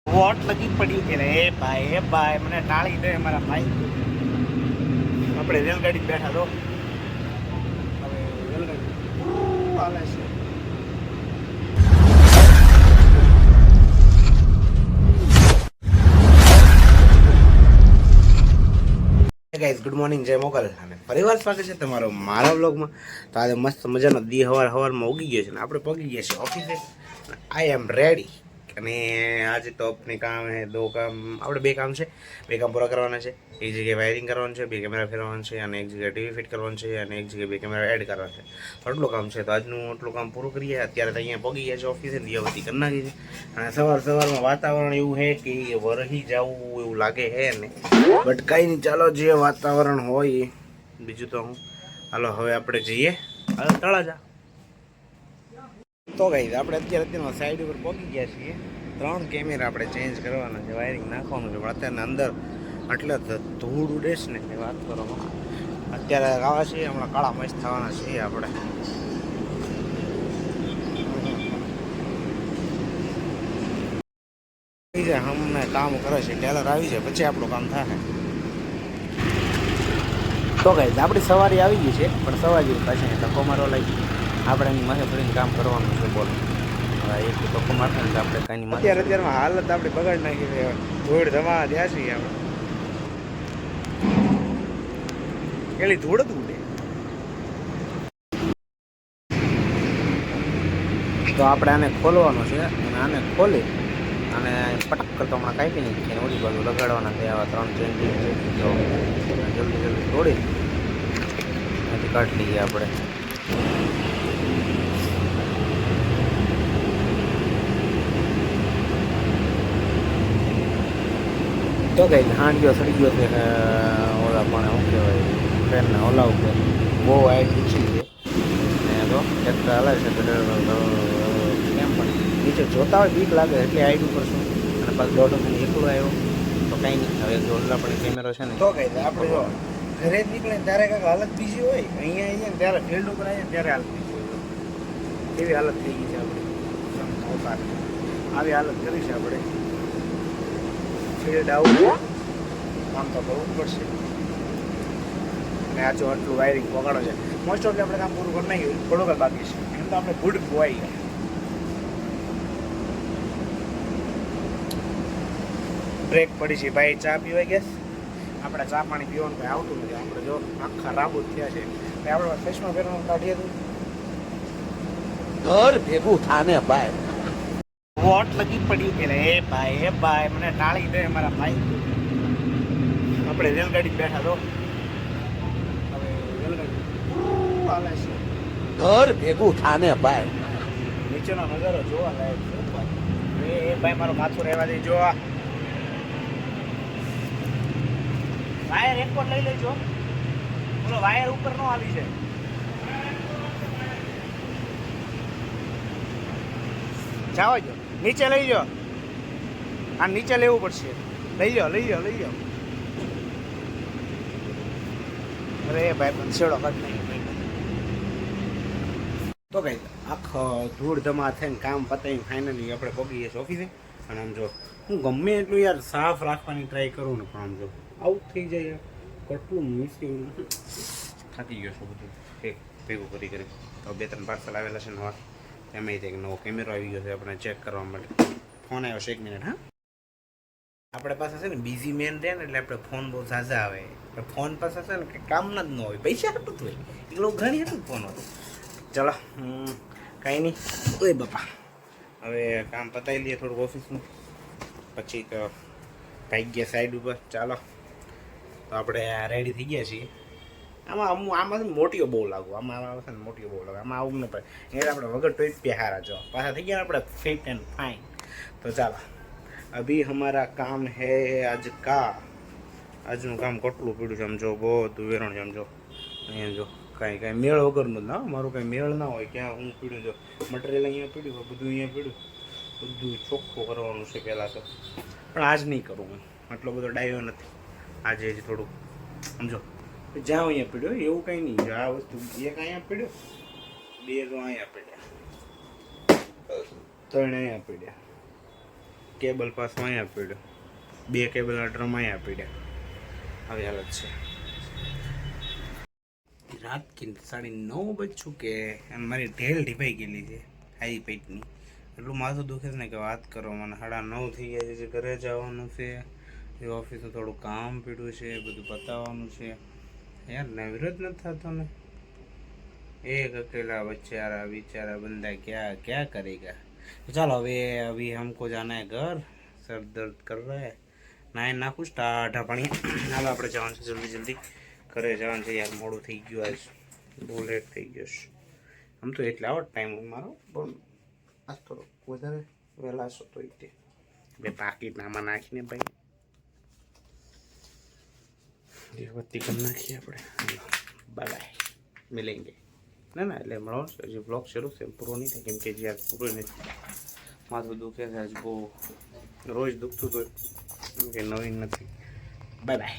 Vote લગી પડ્યું કે એ ભાઈ મને ટાળી દે મારા ભાઈ. આપણે રેલગાડી બેઠા તો હવે રેલગાડી હાલે છે. ગાઈઝ ગુડ મોર્નિંગ, જય મોગલ અને પરિવાર સ્વાગત છે તમારો મારા વ્લોગમાં. તો આજે મસ્ત મજાનો દી હવારમાં ઉગી ગયો છે ને આપણે પગી ગયા છીએ ઓફિસે. આઈ એમ રેડી. અને આજે તો આપણે કામ હે દો કામ, આપણે બે કામ છે, બે કામ પૂરા કરવાના છે. એક જગ્યાએ વાયરિંગ કરવાનું છે, બે કેમેરા ફેરવવાનું છે, અને એક જગ્યાએ ટીવી ફિટ કરવાનું છે, અને એક જગ્યાએ બે કેમેરા એડ કરવાના છે. તો આટલું કામ છે. તો આજનું આટલું કામ પૂરું કરીએ. અત્યારે તો અહીંયા પગી ગયા છે ઓફિસે, દિયાવતી કરી નાખી છે. અને સવારમાં વાતાવરણ એવું છે કે વરહી જવું એવું લાગે છે ને, બટ કંઈ નહીં, ચાલો જે વાતાવરણ હોય. બીજું તો હું હાલો હવે આપણે જઈએ તળાજા. તો ગઈ આપણે અત્યારે સાઈડ ઉપર પહોંચી ગયા છીએ. 3 કેમેરા આપણે ચેન્જ કરવાના છે, વાયરિંગ નાખવાનું છે. પણ અત્યારે અંદર એટલે ધૂળ ઉડે છે ને એ વાત કરવામાં. અત્યારે આવા છીએ, હમણાં કાળા મસ્ત થવાના છીએ આપણે. અમને કામ કરે છે, ટેલર આવી જાય પછી આપણું કામ થાય. તો ગઈ આપણી સવારી આવી ગઈ છે, પણ સવારી પાછી ધક્કો મારવા લાગી. આપણે એની માથે ફરીને કામ કરવાનું છે. બોલો હવે એક ધક્કો મારતા ને આપણે કાંઈ અત્યારમાં હાલત આપણે બગાડી નાખી છે. ધૂળ ધમા ત્યાં છીએ આપણે. પેલી ધૂળ જ ઉડે. તો આપણે આને ખોલવાનું છે, અને આને ખોલી અને પટક કરતો હમણાં કાપી નાખીએ. ઓલી બાજુ લગાડવાના છે. આવા 3 ચેન્જિંગ છે, તો જલ્દી તોડી એથી કાઢી લઈએ આપણે. તો કઈ હાંડિયો સડી ગયો છે ઓલા પણ શું કહેવાય ટ્રેનના ઓલા ઉપર બહુ હાઈટ ઊંચી છે. ને તો ટ્રેક્ટર હાલે છે કેમ પણ નીચે જોતા હોય બીક લાગે એટલે હાઈટ ઉપર છું. અને પાછું દોઢ મને એકલો આવ્યો તો કાંઈ નહીં. હવે જો ઓલા પણ કેમેરો છે ને તો કઈ આપણે જો ઘરે જ નીકળે ત્યારે કાંઈક હાલત બીજી હોય, અહીંયા આવીએ ને ત્યારે ફિલ્ડ ઉપર આવીએ ત્યારે હાલત બીજી હોય. એવી હાલત થઈ ગઈ છે આપણી. આવી હાલત કરી છે આપણે. ફિલ્ડ આવું કામ તો કરવું પડશે. અને આ જો આટલું વાયરિંગ પકડો છે. મોસ્ટ ઓફલી આપણે કામ પૂરું કરી નાખ્યું, થોડુંક જ બાકી છે. એમ તો આપણે ગુડ બોય. બ્રેક પડી છે ભાઈ. ચા પીવાય ગેસ આપણે ચા પાણી પીવાનું કંઈ આવતું નથી. આપણે જો આખા રાબૂદ થયા છે. આપણે ફેસમાં પહેરવાનું કાઢીએ તો ઘર ભેગું થાને ભાઈ. વોટ લગી પડ્યું કે એ ભાઈ મને ટાળી દે મારા ભાઈ. આપણે રેલગાડી બેઠા તો હવે રેલગાડી હાલે છે. ઘર ભેગું થાને ભાઈ. નીચેનો નજારો જોવા લાયક છે ભાઈ. એ ભાઈ મારું માથું રહેવા દે. જો વાયર એક પર લઈ લેજો. બોલો વાયર ઉપર નો આવી છે. જાઓ જો નીચે લઈ જાઓ. આ નીચે લેવું પડશે. લઈ જાઓ. અરે ભાઈ પણ છેડો કટ નહીં. તો કઈ આખો ધૂળ ધમા થઈને કામ પતાવીને ફાઇનલી આપણે પગીએ છીએ ઓફિસે. અને આમ જો હું ગમે એટલું યાર સાફ રાખવાની ટ્રાય કરું ને, પણ આમ જો આવું થઈ જાય. કેટલું મુશ્કેલ. થાકી ગયો છું બધું એક ભેગું કરી. તો 2-3 પાર્સલ આવેલા છે નવા. એમાં એક નવો કેમેરો આવી ગયો છે આપણે ચેક કરવા માટે. ફોન આવ્યો છે 1 મિનિટ. હા આપણે પાસે છે ને બિઝી મેન રહે ને એટલે આપણે ફોન બહુ ઝાઝા આવે. ફોન પાસે છે ને કે કામના જ ન હોય, પૈસા હતું જ હોય એટલું ઘણી હતું ફોન હતું. ચલો કાંઈ નહીં. ઓય બાપા હવે કામ પતાવી લઈએ થોડુંક ઓફિસનું, પછી તો ભાઈ ગયા સાઈડ ઉપર. ચાલો તો આપણે રેડી થઈ ગયા છીએ. આમાં મોટીઓ બહુ લાગુ. આમાં છે ને મોટીઓ બહુ લાગે. આમાં આવું ન પડે. એટલે આપણે વગર ટોપી હારા જો પાછા થઈ ગયા આપણે ફિટ એન્ડ ફાઇન. તો ચાલો અભી હમારા કામ હે આજ કા. આજનું કામ કેટલું પીડ્યું છે આમ જો. બધું વેરણ છે આમ જો. અહીંયા જો કાંઈ મેળ વગરનું જ ના. મારું કાંઈ મેળ ના હોય ક્યાં હું પીડ્યું જો. મટીરિયલ અહીંયા પીડ્યું, બધું અહીંયા પીડ્યું. બધું ચોખ્ખું કરવાનું છે પહેલાં તો. પણ આજ નહીં કરું હું. આટલો બધો ડાયો નથી આજે. જ થોડુંક સમજો જ્યાં અહીંયા પીડ્યો એવું કંઈ નહીં. આ વસ્તુ એક અહીંયા પીડ્યો, 2 તો અહીંયા પીડ્યા, 3 અહીંયા પીડ્યા. કેબલ પાછો અહીંયા પડ્યો, 2 કેબલના ડ્રમ અહીંયા પડ્યા. આવી હાલત છે. રાત की 9:30 બજ ચૂકે અને મારી ઢેલ ઢીપાઈ ગયેલી છે હાઈ પેટની. એટલું માથું દુખે છે ને કે વાત કરો. મને 9:30 થઈ ગયા છે, ઘરે જવાનું છે, એ ઓફિસનું થોડું કામ પીડ્યું છે, બધું પતાવવાનું છે. યાર નવરત નથી થતો ને. एक अकेला बेचारा बंदा क्या करेगा. तो चलो अभी हमको जाना है घर, सर दर्द कर रहा है. નાય નાખું ટાઢા પાણી. હાલો આપણે જવાનું છે જલ્દી ઘરે જવાનું છે યાર. મોડું થઈ ગયું, આજ બહુ લેટ થઈ ગયો છે. આમ તો એટલે આવો ટાઈમ મારો, પણ આજ થોડો વધારે વહેલા છો તો તે 2 પાકીટ આમાં નાખીને ભાઈ દીવબત્તી કરી નાખીએ આપણે. બાય બાય, મિલેંગે. ના એટલે મળો હજી બ્લોગ શરૂ છે, પૂરો નહીં થાય કેમ કે જ્યાં પૂરો નથી. માથું દુખે છે આજ બહુ, રોજ દુખતું હતું કેમ કે નવીન નથી. Bye bye.